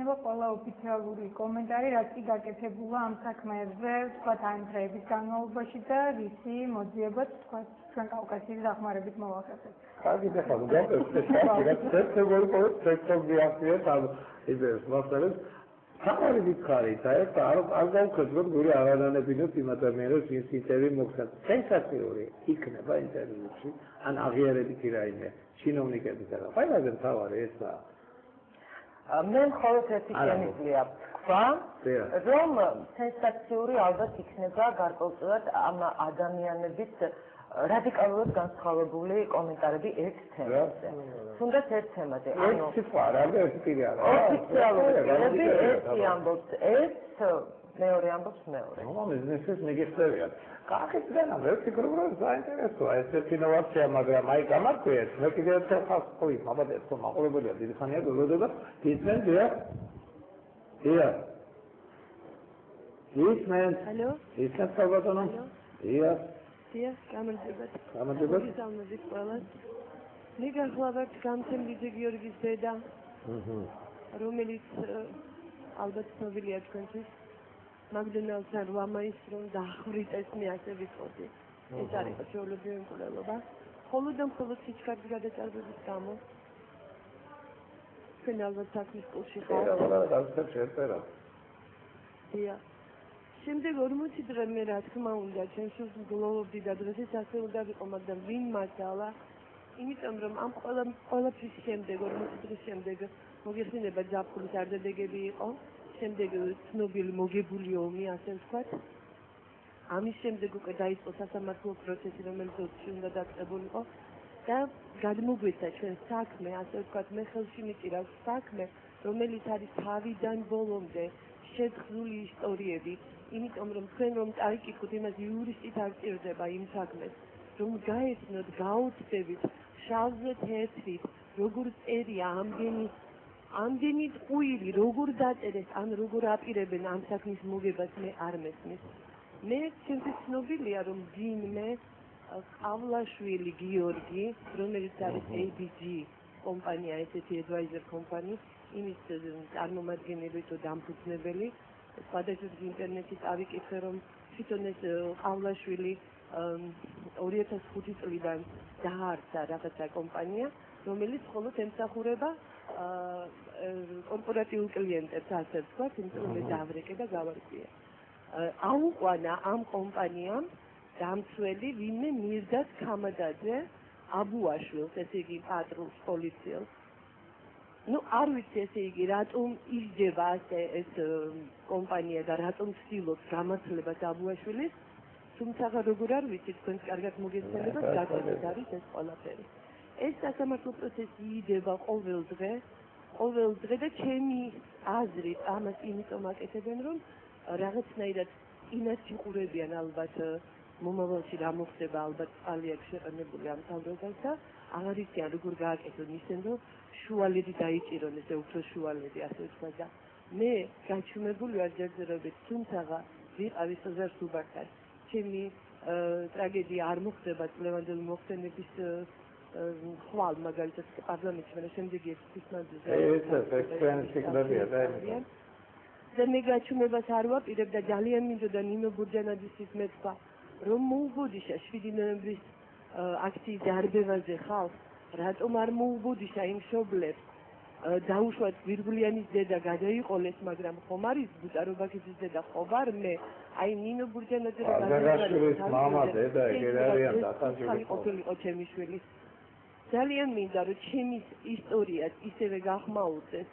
იქნება ყველა ოფიციალური კომენტარი, რაც კი გაკეთებულა ამ საქმეებზე, თქვათ ამ დღეების განმავლობაში და რისი მოძიებაც თქვათ ჩვენ კავკასიის დახმარებით მოვახერხეთ. კარგი და ხომ გაკეთეთ, How is it carried? I don't control Guru Aranabino, Timatamero, Sincerely Moxa, Sensatory, Ikneba interview, and Agia Kiraine, Chinomic Episode. Why doesn't Tower is Men hold efficiently up from Rome, Sensatory, Alba Tikneba, Gargosa, Adamian bit. Radicalul განსხვავებული კომენტარები ერთ თემაზე. თუნდაც ერთ თემაზე. ანუ ოფიციალური ერთი ამბობს ერთ, მეორე ამბობს მეორე. მიზნისთვის მიგიხსენებიან. კახეთ და ვერ ფიქრობ რომ საინტერესოა ესეთი ინოვაცია, მაგრამ აი გამარკვიეთ, მე კიდევ ერთხელ ხავს ხოი, მაბადე ხო მაყურებელია დიდი ხანია გველოდება, ისმენ დია. დია. ისმენ. ალო. ისმენ საბატონო. დია. გამარჯობათ. გისალმებით ყველას. მე გახლავართ გამცემლიძე გიორგის დედა. რომელიც ალბათ ცნობილია თქვენთვის. მაგდონალდსთან 8 მაისს რომ დაახვრიტეს მე ასე ვიტყოდი. ეს არის ჩვეულებრივი მკვლელობა. მხოლოდ და მხოლოდ სიჩქარის გადაჭარბების გამო. თქვენ ალბათ საქმის კურსში ხართ. დია. შემდეგ 40 დღე მე რა თქმა უნდა ჩემს გლოვობდი და დღესაც ასე უნდა ვიყო, მაგრამ ვინ მათალა? იმიტომ რომ ამ ყველაფრის შემდეგ 40 დღის შემდეგ მოგეხსენება ზაფხულის არდადეგები იყო, შემდეგ ცნობილი მოგებული ომი, ასე ვთქვათ. ამის შემდეგ უკვე დაიწყო სასამართლო პროცესი, რომელიც ოქში უნდა დაწყებულიყო და გადმოგვეცა ჩვენ საქმე, ასე ვთქვათ, მე ხელში მიწირა საქმე, რომელიც არის თავიდან ბოლომდე შეძღლული ისტორიები. იმიტომ რომ თქვენ რომ წაიკითხოთ იმას იურისტით არ ჭირდება იმ საქმეს, რომ გაეცნოთ, გაუცდებით, შავზე თეთრით, როგორ წერია ამდენი ტყუილი, როგორ დაწერეს, ან როგორ აპირებენ ამ საქმის მოგებას მე არ მესმის. მე ჩემთვის ცნობილია რომ ძინმე ყავლაშვილი გიორგი, რომელიც არის ABG კომპანია, ესეთი advisor company, იმის წარმომადგენელი თუ დამფუძნებელი სხვადასხვა ინტერნეტით ავიკითხე რომ თვითონ ეს ყავლაშვილი 2005 წლიდან დაარსა რაღაცა კომპანია, რომელიც მხოლოდ ემსახურება კორპორატიულ კლიენტებს, ასე ვთქვათ, იმიტომ რომ დაავრეკე და გავარკვიე. აუყვანა ამ კომპანიამ დამცველი ვინმე მირდატ ქამადაძე აბუაშვილს, ესე იგი პატრულს, პოლიციელს. Nu, არ ვიცი ესე იგი, რატომ ისჯება ასე ეს კომპანია და რატომ ცდილობს გამართლებას აბუაშვილის, თუმცა როგორ არ ვიცი, თქვენ კარგად მოგესწრებათ, გაგვეცეთ არის ეს ყველაფერი. ეს სასამართლო პროცესი იდება ყოველ დღე და ჩემი აზრით ამას იმიტომ აკეთებენ, რომ რაღაცნაირად ინაციყურებიან ალბათ მომავალში რა მოხდება, ალბათ წყალი აქვს შეყენებული ამ თავრობას და აღარ იციან როგორ გააკეთონ ისე, რომ შუალედი დაიჭირონ ესე უფრო შუალედი, ასე ვთქვა და მე გაჩვენებული ვარ ჯერჯერობით, თუმცა ვიყავი საზარს უბართან. ჩემი ტრაგედია არ მოხდება წლევანდელი მოხდენების ხვალ მაგალითად პარლამენტში, მაგრამ შემდეგი ექცის მანძილზე. და მე გაჩვენებას არ ვაპირებ და ძალიან მინდოდა ნინო ბურჯანაძის მეთქვა, რომ მოუგოდიშა 7 ნოემბრის აქციის დარბევაზე ხალხს, რატომ არ მოუგოდიშა იმ მშობლებს დაუშვათ გვირგვლიანის დედა გადაიყოლეს, მაგრამ ხომ არის ბუტარობაქიძის დედა ხო ვარ მე? აი ნინო ბურჯანაძე გადაგაშვილის მამა დედა ეგერ არიან დახარჯული ყოფილიყო ჩემი შვილი. ძალიან მინდა რომ ჩემი ისტორიაც ისევე გახმაურდეს,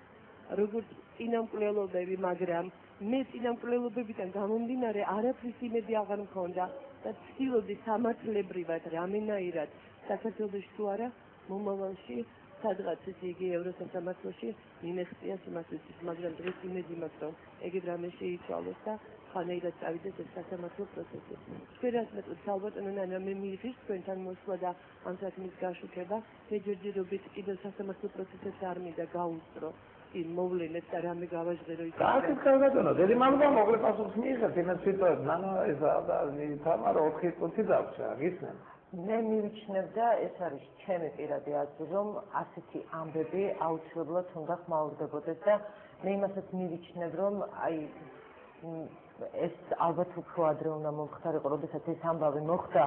როგორც წინამკვლელობები, მაგრამ მე წინამკვლელობებიდან გამომდინარე არაფრის იმედი აღარ მქონდა და ვცდილობდი სამართლებრივად რამენაირად საქართველოში თუ არა მომავალში სადღაც ესე იგი ევროსასამართლოში მიმეღწიას იმას ვიცით, მაგრამ დღეს იმედი მაქვს რომ ეგეთ რამე შეიცვალოს და ხანეირად წავიდეს ეს სასამართლო პროცესი. თქვენ რას მეტყვით, ალბათო ნანა, მე მიიღეს თქვენთან მოსვლა და ამ საქმის გაშუქება, მე ჯერჯერობით კიდევ სასამართლო პროცესებს არ მინდა გაუსწრო. მოვლენებს და რამე გავაჟღერო ის. აქ გავაგონო, დედი მალობა მოკლე პასუხს მიიღეთ, იმას ვიტყვით, ნანო ეს თამარა 4 წუთი დავრჩა, გისმენ? მე მივიჩნევ და ეს არის ჩემი პირადი აზრი, რომ ასეთი ამბები აუცილებლად უნდა ხმაურდებოდეს და მე იმასაც მივიჩნევ, რომ აი ეს ალბათ უფრო ადრე უნდა მომხდარიყო, როდესაც ეს ამბავი მოხდა,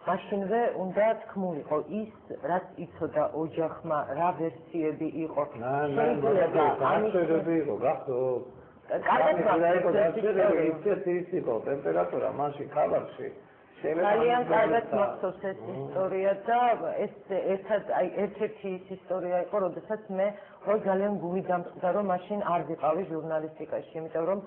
მაშინვე უნდა თქმულიყო ის, რაც იცოდა ოჯახმა, რა ვერსიები იყო. განსხვავებული იყო, გახსოვთ? იყო ტემპერატურა მაშინ ქალაქში. ძალიან კარგად მახსოვს ეს ისტორია და ეს ერთ-ერთი ის ისტორია იყო, როდესაც მე ძალიან გული დამწყდა, რომ მაშინ არ ვიყავი ჟურნალისტიკაში, იმიტომ რომ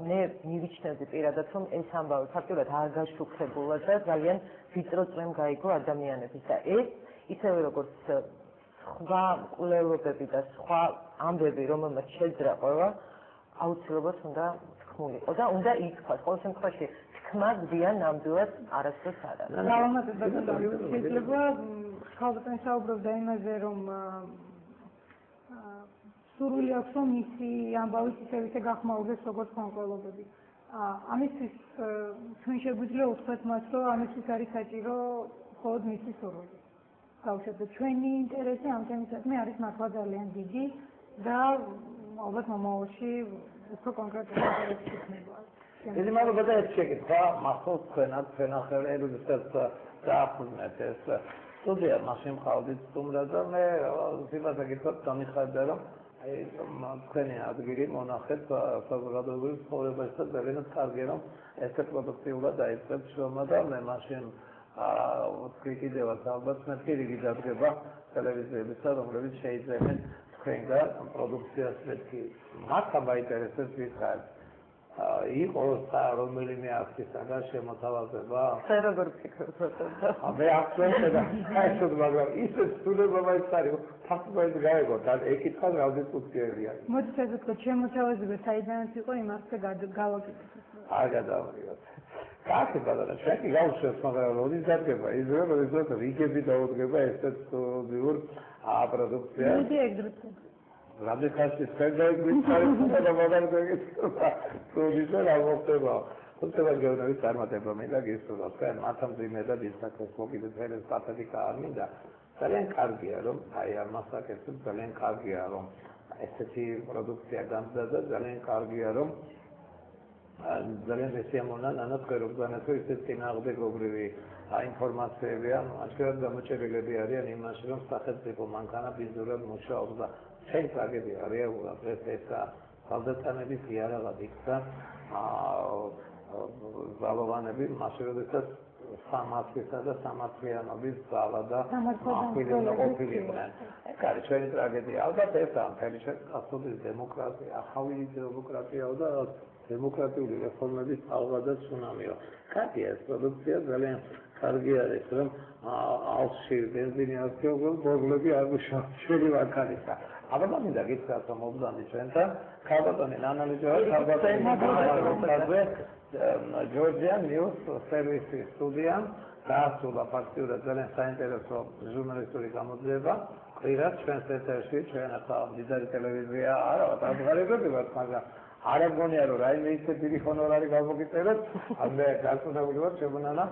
მე მივიჩნევდი პირადად, რომ ეს ამბავი ფაქტურად არ გაშუქებულა და ძალიან ვიწრო წვენ გაიგო ადამიანების და ეს ისევე როგორც სხვა კვლევებები და სხვა ამბები, რომელმაც შეძრა ყველა, აუცილებლად უნდა თქმულიყო და უნდა ითქვას. ყოველ შემთხვევაში თქმა გვიან ნამდვილად არასდროს არ არის. შეიძლება ხალხთან საუბრობდა იმაზე, რომ სურვილი აქვს, რომ მისი ამბავით ისე გახმაურდეს როგორც კონკრეტულობები. ამისთვის ჩვენ შეგვიძლია უთქვათ მას, რომ ამისთვის არის საჭირო მხოლოდ მისი სურვილი. გავუშვებთ, ჩვენი ინტერესი ამ თემისადმი არის მართლა ძალიან დიდი და ალბათ მომავალში უფრო კონკრეტულად იქნება. დიდი მადლობა და ეს შეკითხვა მახსოვს თქვენად, თქვენ ახალი როდესაც დააფუძნეთ ეს სტუდია, მაშინ მყავდით სტუმრად და მე სიმართლე გითხრათ დამიხარდა, რომ თქვენი ადგილი მონახეთ საზოგადოებრივ ცხოვრებაში და ძალიან კარგია, რომ ესე პროდუქტიულად დაიწყებს შრომა და მე მაშინ კიდევაც ალბათ მეთქი რიგი დადგება ტელევიზიებისა, რომლებიც შეიძლებენ თქვენგან პროდუქციას მეთქი. მათ ამაინტერესებს ვიხართ. იყო რომელიმე აქცისაგან შემოთავაზება? ხე როგორ ფიქრობთ? მე აქცია და საერთოდ მაგრამ ისე სულება მაინც არის ფაქტობრივად გაიგო და ეკითხა რა დისკუსიებია. მოდით ასე ვთქვათ, შემოთავაზება საიდანაც იყო იმასზე გავაკეთეთ. არ გადავიღოთ. კაცი ბატონო, შეკი გავუშვებს, მაგრამ როდის დადგება ის რომ რიგები დაუდგება ესეთ სტუდიურ პროდუქციას. მოდი ეგრეთ. რადიკალში სერვერების ხარისხი და მოდარდებით პროდუსერ რა მოხდება. ხუთება გეუბნებით წარმატება მე და გისურვებთ, თქვენ მათამძიმე და დისკოს მოგიძებელს პათეტიკა არ მინდა. ძალიან კარგია რომ აი ამას აკეთებ, ძალიან კარგია რომ ესეთი პროდუქცია გამზადდა და ძალიან კარგია რომ ძალიან ესიამონა ნანატყერობდანაც ისეთ წინააღმდეგობრივი ინფორმაციებია, აჩქარად გამოჩერილები არიან იმაში, რომ სახელმწიფო მანქანა ბიზნესურად მუშაობს და ჩვენ ტრაგედია რეალურად ეს ხალხთანების იარაღად იქცა ზალოვანები მაშინ როდესაც სამართლისა და სამართლიანობის ზალა და ახვილებდა ყოფილიყვნენ. ეს არის ჩვენი ტრაგედია. ალბათ ესაა მთელი შეფასების დემოკრატია, ახალი დემოკრატიაო და დემოკრატიული რეფორმების ალღა და ცუნამიო. კარგია ეს პროდუქცია, ძალიან კარგი არის, რომ ალში ბენზინი ასეულებს, ბორბლები არ გუშავშველი ვარქანისა. აბა მინდა გითხრათ, რომ მობრძანდი ჩვენთან, ქალბატონი ნანალიჯოა, ქალბატონი ჯორჯია ნიუს სერვისის სტუდიამ დაასრულა ფაქტიურად ძალიან საინტერესო ჟურნალისტური გამოძიება. ყვირად ჩვენს ეთერში, ჩვენ ახლა მდიდარი ტელევიზია არა ვართ, აღარებები ვართ, მაგრამ არ მგონია რომ რაიმე ისე დიდი ჰონორარი გავმოგიწეროთ, ამე გასწავლებული ვარ შემონანა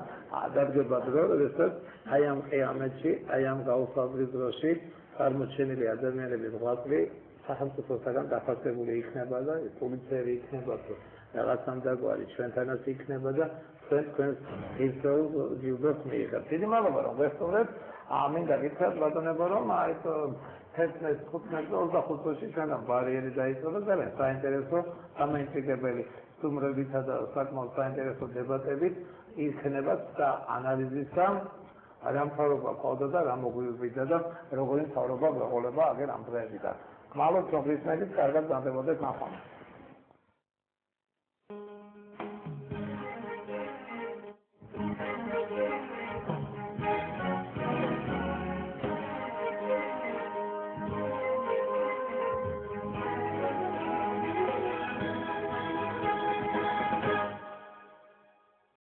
დადგება დრო, როდესაც აი ამ ყიამეთში, აი ამ გაუხსავრის დროში წარმოჩენილი ადამიანების ღვაწლი სახელმწიფოსაგან დაფასებული იქნება და პოლიციები იქნება თუ რაღაცამ დაგვარი ჩვენთანაც იქნება და თქვენს ისრაელ ჯილდოს მიიღებთ. დიდი მადლობა რომ გვესწავლეთ. მინდა გითხრათ ბატონებო რომ აი 15-25 წუთში ჩვენთან ბარიერი დაიწყო და ძალიან საინტერესო დამაინტრიგებელი სტუმრებითა და საკმაოდ საინტერესო დებატებით იქნება და ანალიზისა რა მთავრობა ყავდა და რა მოგვივიდა და როგორი მთავრობა გვეყოლება აგერ ამ დღეებიდან. მალო პროგრესმედით კარგად დამდებოდეთ ნახვამდის.